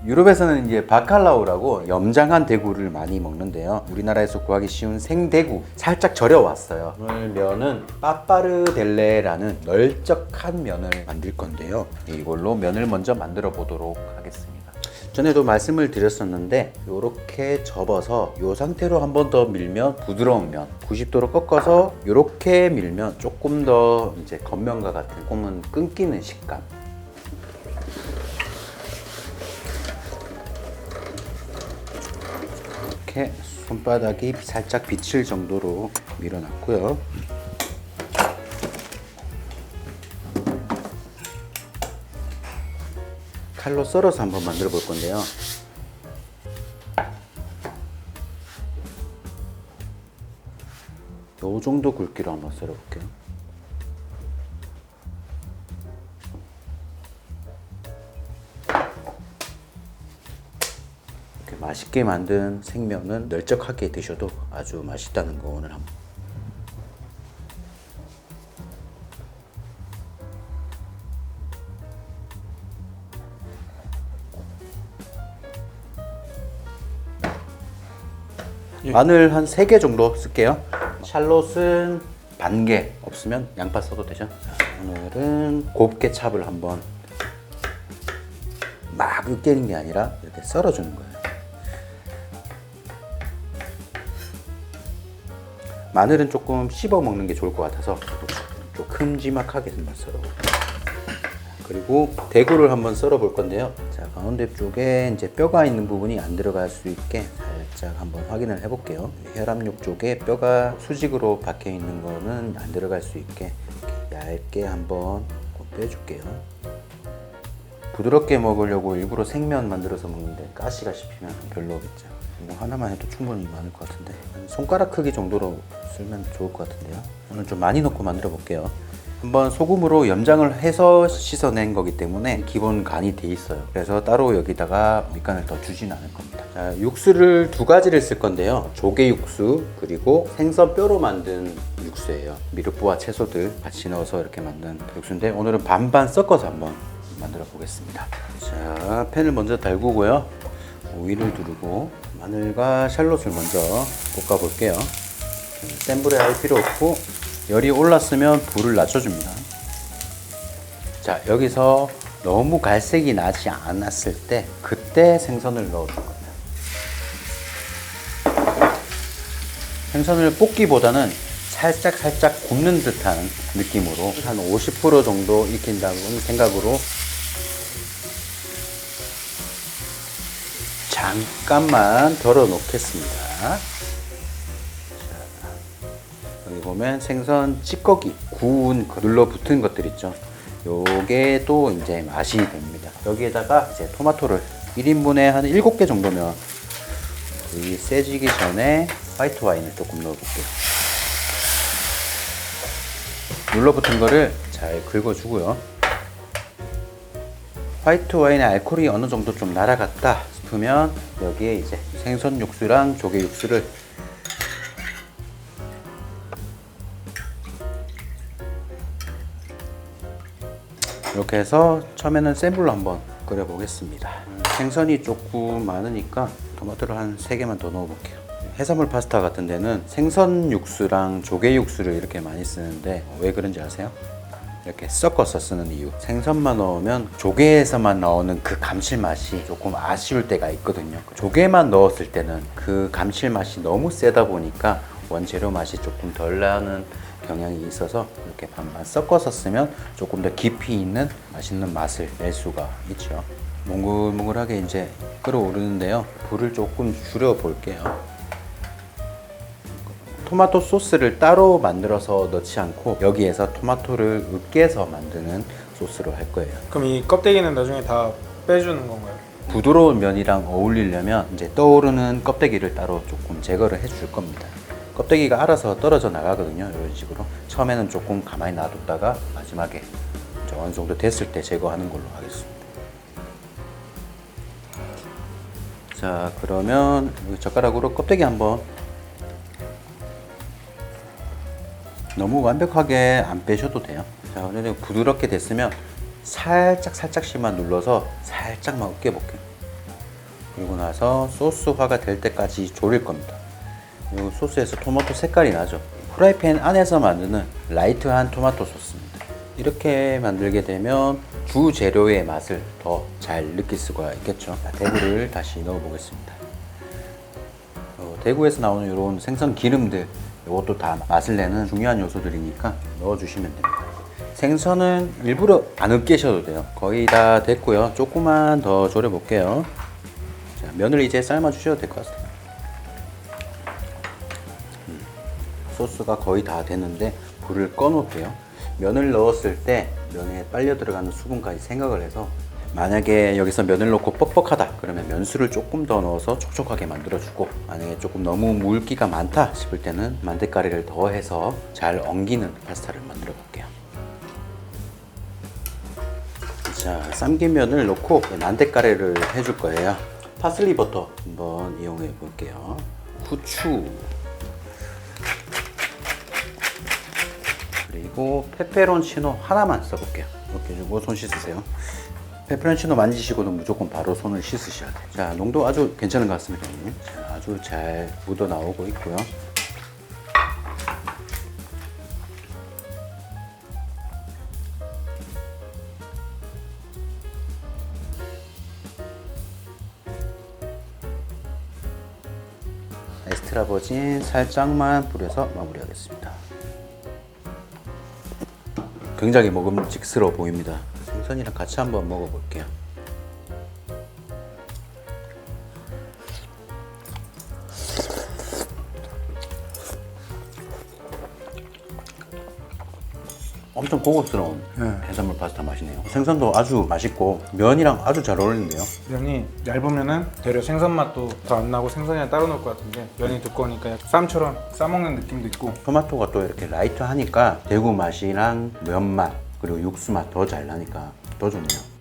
유럽에서는 이제 바칼라우라고 염장한 대구를 많이 먹는데요. 우리나라에서 구하기 쉬운 생대구 살짝 절여왔어요. 오늘 면은 빠빠르델레라는 널쩍한 면을 만들 건데요. 이걸로 면을 먼저 만들어 보도록 하겠습니다. 전에도 말씀을 드렸었는데 이렇게 접어서 이 상태로 한 번 더 밀면 부드러운 면, 90도로 꺾어서 이렇게 밀면 조금 더 이제 겉면과 같은 조금은 끊기는 식감. 이렇게 손바닥이 살짝 비칠 정도로 밀어놨고요. 칼로 썰어서 한번 만들어 볼 건데요. 이 정도 굵기로 한번 썰어 볼게요. 이렇게 맛있게 만든 생면은 널쩍하게 드셔도 아주 맛있다는 거 오늘 한번. 마늘 한 3개 정도 쓸게요. 샬롯은 반 개, 없으면 양파 써도 되죠. 자, 오늘은 곱게 찹을 한번 막 으깨는 게 아니라 이렇게 썰어주는 거예요. 마늘은 조금 씹어 먹는 게 좋을 것 같아서 좀 큼지막하게 썰어. 그리고 대구를 한번 썰어 볼 건데요. 자, 가운데 쪽에 이제 뼈가 있는 부분이 안 들어갈 수 있게 살짝 한번 확인을 해 볼게요. 혈압육 쪽에 뼈가 수직으로 박혀 있는 거는 안 들어갈 수 있게 얇게 한번 빼줄게요. 부드럽게 먹으려고 일부러 생면 만들어서 먹는데 가시가 씹히면 별로겠죠. 이거 하나만 해도 충분히 많을 것 같은데 한 손가락 크기 정도로 쓰면 좋을 것 같은데요. 오늘 좀 많이 넣고 만들어 볼게요. 한번 소금으로 염장을 해서 씻어낸 거기 때문에 기본 간이 돼 있어요. 그래서 따로 여기다가 밑간을 더 주진 않을 겁니다. 자, 육수를 2가지를 쓸 건데요. 조개 육수 그리고 생선 뼈로 만든 육수예요. 미륵부와 채소들 같이 넣어서 이렇게 만든 육수인데 오늘은 반반 섞어서 한번 만들어 보겠습니다. 자, 팬을 먼저 달구고요. 오일을 두르고 마늘과 샬롯을 먼저 볶아 볼게요. 센 불에 할 필요 없고 열이 올랐으면 불을 낮춰줍니다. 자, 여기서 너무 갈색이 나지 않았을 때 그때 생선을 넣어줄 겁니다. 생선을 볶기보다는 살짝 굽는 듯한 느낌으로 한 50% 정도 익힌다는 생각으로 잠깐만 덜어 놓겠습니다. 여기 보면 생선 찌꺼기, 구운 눌러붙은 것들 있죠. 요게 또 이제 맛이 됩니다. 여기에다가 이제 토마토를 1인분에 한 7개 정도면 이 세지기 전에 화이트 와인을 조금 넣어볼게요. 눌러붙은 거를 잘 긁어주고요. 화이트 와인의 알코올이 어느 정도 좀 날아갔다 싶으면 여기에 이제 생선 육수랑 조개 육수를 이렇게 해서 처음에는 센 불로 한번 끓여 보겠습니다. 생선이 조금 많으니까 토마토를 한 3개만 더 넣어 볼게요. 해산물 파스타 같은 데는 생선 육수랑 조개 육수를 이렇게 많이 쓰는데 왜 그런지 아세요? 이렇게 섞어서 쓰는 이유. 생선만 넣으면 조개에서만 나오는 그 감칠맛이 조금 아쉬울 때가 있거든요. 조개만 넣었을 때는 그 감칠맛이 너무 세다 보니까 원재료 맛이 조금 덜 나는 경향이 있어서 이렇게 반반 섞어서 쓰면 조금 더 깊이 있는 맛있는 맛을 낼 수가 있죠. 몽글몽글하게 이제 끓어오르는데요. 불을 조금 줄여 볼게요. 토마토 소스를 따로 만들어서 넣지 않고 여기에서 토마토를 으깨서 만드는 소스로 할 거예요. 그럼 이 껍데기는 나중에 다 빼주는 건가요? 부드러운 면이랑 어울리려면 이제 떠오르는 껍데기를 따로 조금 제거를 해줄 겁니다. 껍데기가 알아서 떨어져 나가거든요. 이런 식으로 처음에는 조금 가만히 놔뒀다가 마지막에 어느 정도 됐을 때 제거하는 걸로 하겠습니다. 자, 그러면 젓가락으로 껍데기 한번, 너무 완벽하게 안 빼셔도 돼요. 자, 근데 부드럽게 됐으면 살짝씩만 눌러서 살짝만 으깨볼게요. 그리고 나서 소스화가 될 때까지 졸일 겁니다. 이 소스에서 토마토 색깔이 나죠. 프라이팬 안에서 만드는 라이트한 토마토 소스입니다. 이렇게 만들게 되면 주 재료의 맛을 더 잘 느낄 수가 있겠죠. 자, 대구를 다시 넣어 보겠습니다. 대구에서 나오는 이런 생선 기름들, 이것도 다 맛을 내는 중요한 요소들이니까 넣어주시면 됩니다. 생선은 일부러 안 으깨셔도 돼요. 거의 다 됐고요. 조금만 더 졸여 볼게요. 자, 면을 이제 삶아 주셔도 될 것 같습니다. 소스가 거의 다 됐는데 불을 꺼 놓을게요. 면을 넣었을 때 면에 빨려 들어가는 수분까지 생각을 해서, 만약에 여기서 면을 넣고 뻑뻑하다 그러면 면수를 조금 더 넣어서 촉촉하게 만들어주고, 만약에 조금 너무 물기가 많다 싶을 때는 만데카레를 더해서 잘 엉기는 파스타를 만들어 볼게요. 자, 삶긴 면을 넣고 만데카레를 해줄 거예요. 파슬리 버터 한번 이용해 볼게요. 후추, 그리고 페페론치노 하나만 써볼게요. 이렇게 주고 손 씻으세요. 페페론치노 만지시고는 무조건 바로 손을 씻으셔야 돼요. 자, 농도 아주 괜찮은 것 같습니다. 자, 아주 잘 묻어 나오고 있고요. 에스트라 버진 살짝만 뿌려서 마무리하겠습니다. 굉장히 먹음직스러워 보입니다. 생선이랑 같이 한번 먹어볼게요. 엄청 고급스러운 해산물 파스타 맛이네요. 생선도 아주 맛있고 면이랑 아주 잘 어울리는데요. 면이 얇으면은 되려 생선 맛도 더 안 나고 생선이랑 따로 넣을 것 같은데, 면이 두꺼우니까 약간 쌈처럼 싸먹는 느낌도 있고. 토마토가 또 이렇게 라이트하니까 대구 맛이랑 면 맛 그리고 육수 맛 더 잘 나니까 더 좋네요.